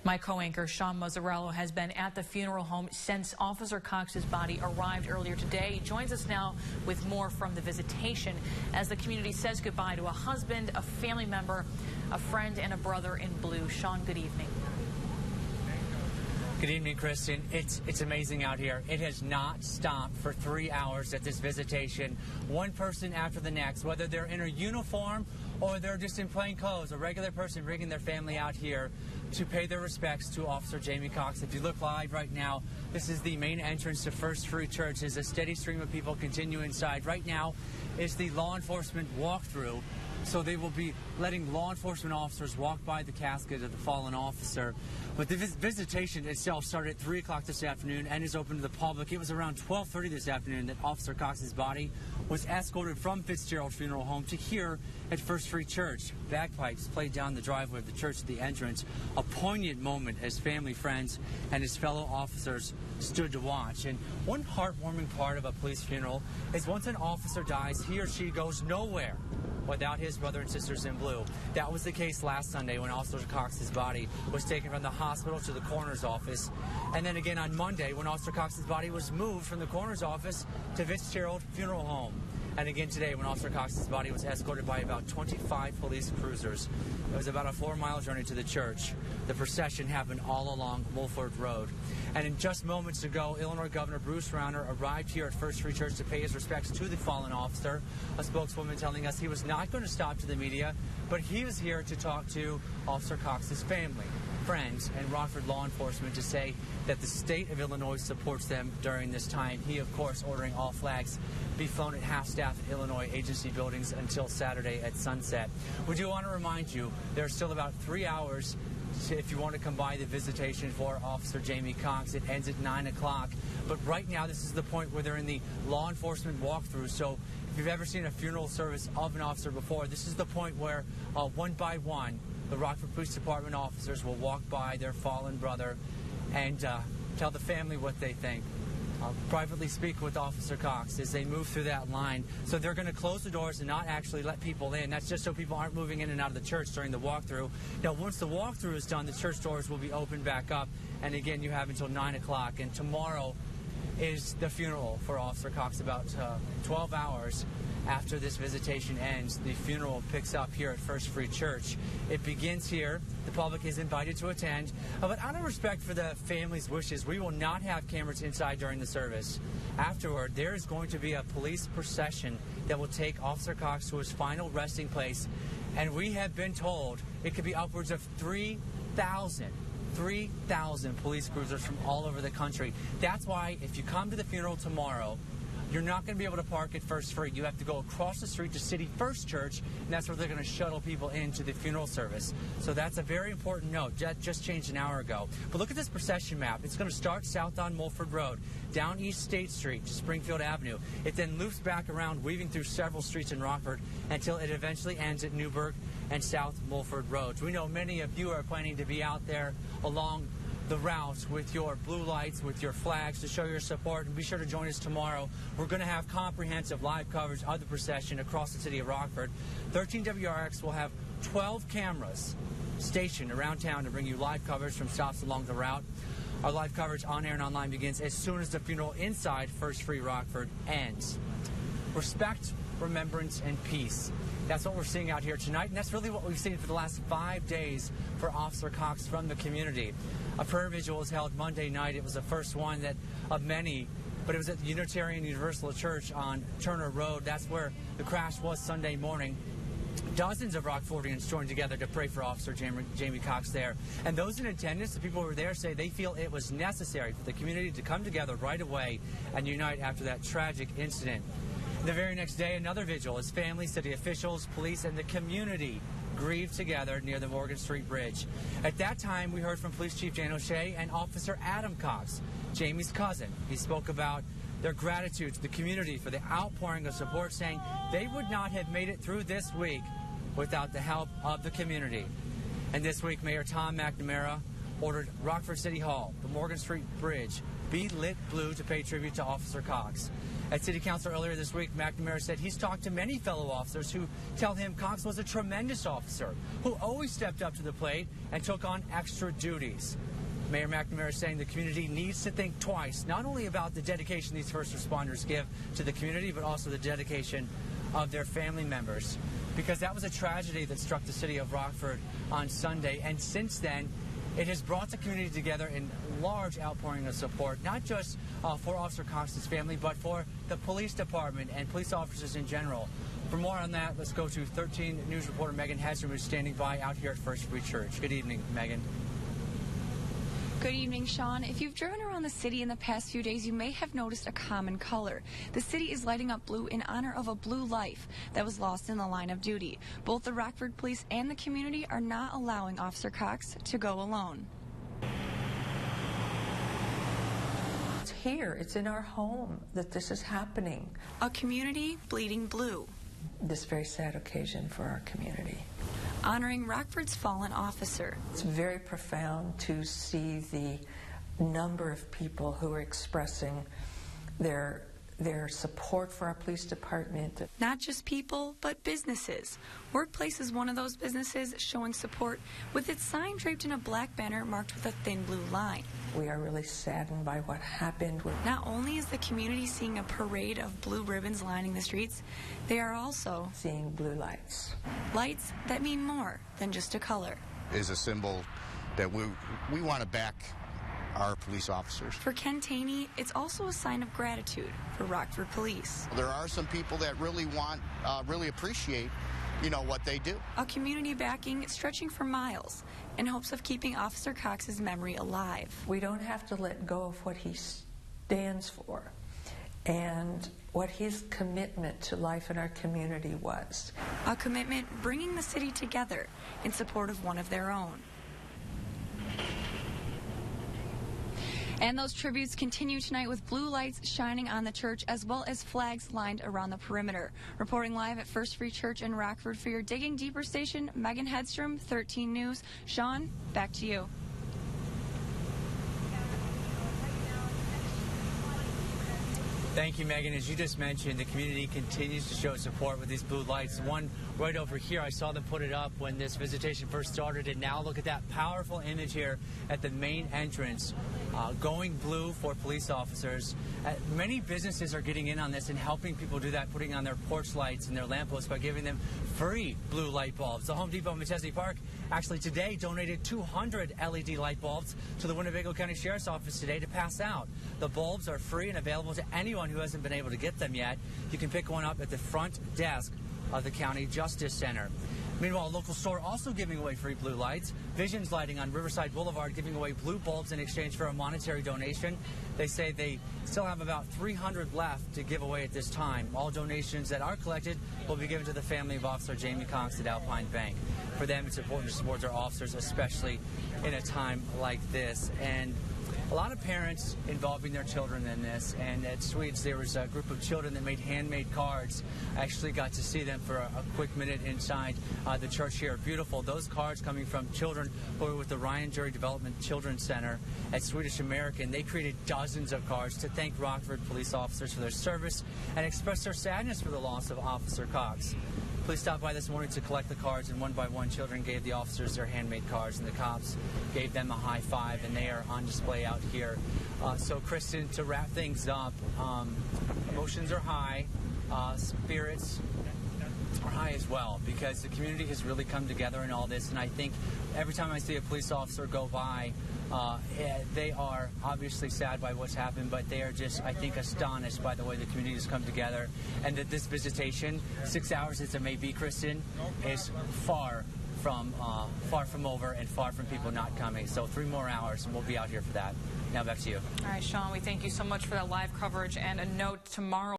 My co-anchor Sean Mazzarello has been at the funeral home since Officer Cox's body arrived earlier today. He joins us now with more from the visitation as the community says goodbye to a husband, a family member, a friend, and a brother in blue. Sean, good evening. Good evening, Kristen. It's amazing out here. It has not stopped for 3 hours at this visitation. One person after the next, whether they're in a uniform or they're just in plain clothes, a regular person bringing their family out here to pay their respects to Officer Jamie Cox. If you look live right now, this is the main entrance to First Free Church. There's a steady stream of people continue inside. Right now is the law enforcement walkthrough. So they will be letting law enforcement officers walk by the casket of the fallen officer. But the visitation itself started at 3 o'clock this afternoon and is open to the public. It was around 12:30 this afternoon that Officer Cox's body was escorted from Fitzgerald Funeral Home to here at First Free Church. Bagpipes played down the driveway of the church at the entrance. A poignant moment as family, friends, and his fellow officers stood to watch. And one heartwarming part of a police funeral is once an officer dies, he or she goes nowhere without his brother and sisters in blue. That was the case last Sunday when Officer Cox's body was taken from the hospital to the coroner's office. And then again on Monday when Officer Cox's body was moved from the coroner's office to Fitzgerald Funeral Home. And again today when Officer Cox's body was escorted by about 25 police cruisers. It was about a 4-mile journey to the church. The procession happened all along Mulford Road. And in just moments ago, Illinois Governor Bruce Rauner arrived here at First Free Church to pay his respects to the fallen officer. A spokeswoman telling us he was not going to stop to the media, but he was here to talk to Officer Cox's family, friends, and Rockford law enforcement to say that the state of Illinois supports them during this time. He, of course, ordering all flags be flown at half-staff Illinois agency buildings until Saturday at sunset. We do want to remind you there are still about 3 hours if you want to come by the visitation for Officer Jamie Cox. It ends at 9 o'clock. But right now, this is the point where they're in the law enforcement walkthrough. So if you've ever seen a funeral service of an officer before, this is the point where one by one, the Rockford Police Department officers will walk by their fallen brother and tell the family what they think. Privately speak with Officer Cox as they move through that line. So they're going to close the doors and not actually let people in. That's just so people aren't moving in and out of the church during the walkthrough. Now, once the walkthrough is done, the church doors will be opened back up. And again, you have until 9 o'clock. And tomorrow is the funeral for Officer Cox. About 12 hours after this visitation ends, the funeral picks up here at First Free Church. It begins here. The public is invited to attend. But out of respect for the family's wishes, we will not have cameras inside during the service. Afterward, there is going to be a police procession that will take Officer Cox to his final resting place. And we have been told it could be upwards of 3,000 police cruisers from all over the country. That's why if you come to the funeral tomorrow, you're not going to be able to park at First Free. You have to go across the street to City First Church, and that's where they're going to shuttle people into the funeral service. So that's a very important note. That just changed an hour ago. But look at this procession map. It's going to start south on Mulford Road, down East State Street to Springfield Avenue. It then loops back around, weaving through several streets in Rockford until it eventually ends at Newburgh and South Mulford Roads. We know many of you are planning to be out there along the route with your blue lights, with your flags to show your support, and be sure to join us tomorrow. We're going to have comprehensive live coverage of the procession across the city of Rockford. 13 WRX will have 12 cameras stationed around town to bring you live coverage from stops along the route. Our live coverage on air and online begins as soon as the funeral inside First Free Rockford ends. Respect, remembrance, and peace. That's what we're seeing out here tonight, and that's really what we've seen for the last 5 days for Officer Cox from the community. A prayer vigil was held Monday night. It was the first one of many, but it was at the Unitarian Universal Church on Turner Road. That's where the crash was Sunday morning. Dozens of Rockfordians joined together to pray for Officer Jamie Cox there. And those in attendance, the people who were there, say they feel it was necessary for the community to come together right away and unite after that tragic incident. The very next day, another vigil as families, city officials, police, and the community grieved together near the Morgan Street Bridge. At that time, we heard from Police Chief Jan O'Shea and Officer Adam Cox, Jamie's cousin. He spoke about their gratitude to the community for the outpouring of support, saying they would not have made it through this week without the help of the community. And this week, Mayor Tom McNamara ordered Rockford City Hall, the Morgan Street Bridge, be lit blue to pay tribute to Officer Cox. At City Council earlier this week, McNamara said he's talked to many fellow officers who tell him Cox was a tremendous officer who always stepped up to the plate and took on extra duties. Mayor McNamara is saying the community needs to think twice, not only about the dedication these first responders give to the community, but also the dedication of their family members. Because that was a tragedy that struck the city of Rockford on Sunday, and since then, it has brought the community together in large outpouring of support, not just for Officer Cox's family, but for the police department and police officers in general. For more on that, let's go to 13 News reporter Megan Hedstrom, who's standing by out here at First Free Church. Good evening, Megan. Good evening, Sean. If you've driven around the city in the past few days, you may have noticed a common color. The city is lighting up blue in honor of a blue life that was lost in the line of duty. Both the Rockford Police and the community are not allowing Officer Cox to go alone. It's here. It's in our home that this is happening. A community bleeding blue. This very sad occasion for our community. Honoring Rockford's fallen officer. It's very profound to see the number of people who are expressing their support for our police department. Not just people, but businesses. Workplace is one of those businesses showing support with its sign draped in a black banner marked with a thin blue line. We are really saddened by what happened. Not only is the community seeing a parade of blue ribbons lining the streets, they are also seeing blue lights. Lights that mean more than just a color. Is a symbol that we want to back our police officers. For Ken Taney, it's also a sign of gratitude for Rockford Police. There are some people that really really appreciate, what they do. A community backing stretching for miles in hopes of keeping Officer Cox's memory alive. We don't have to let go of what he stands for and what his commitment to life in our community was. A commitment bringing the city together in support of one of their own. And those tributes continue tonight with blue lights shining on the church as well as flags lined around the perimeter. Reporting live at First Free Church in Rockford for your Digging Deeper station, Megan Hedstrom, 13 News. Sean, back to you. Thank you, Megan. As you just mentioned, the community continues to show support with these blue lights. One right over here, I saw them put it up when this visitation first started, and now look at that powerful image here at the main entrance, going blue for police officers. Many businesses are getting in on this and helping people do that, putting on their porch lights and their lampposts by giving them free blue light bulbs. The Home Depot in Machesney Park actually today donated 200 LED light bulbs to the Winnebago County Sheriff's Office today to pass out. The bulbs are free and available to anyone who hasn't been able to get them yet. You can pick one up at the front desk of the County Justice Center. Meanwhile, a local store also giving away free blue lights. Visions Lighting on Riverside Boulevard giving away blue bulbs in exchange for a monetary donation. They say they still have about 300 left to give away at this time. All donations that are collected will be given to the family of Officer Jamie Cox at Alpine Bank. For them, it's important to support their officers, especially in a time like this. And a lot of parents involving their children in this, and at Swedes there was a group of children that made handmade cards. I actually got to see them for a quick minute inside the church here. Beautiful. Those cards coming from children who are with the Ryan Jury Development Children's Center at Swedish American. They created dozens of cards to thank Rockford police officers for their service and express their sadness for the loss of Officer Cox. Police stopped by this morning to collect the cards, and one by one children gave the officers their handmade cards, and the cops gave them a high five, and they are on display out here. So, Kristen, to wrap things up, emotions are high, spirits are high as well, because the community has really come together in all this, and I think every time I see a police officer go by, they are obviously sad by what's happened, but they are just, I think, astonished by the way the community has come together, and that this visitation, 6 hours as it may be, Kristen, is far from over and far from people not coming. So 3 more hours, and we'll be out here for that. Now back to you. All right, Sean, we thank you so much for that live coverage, and a note tomorrow.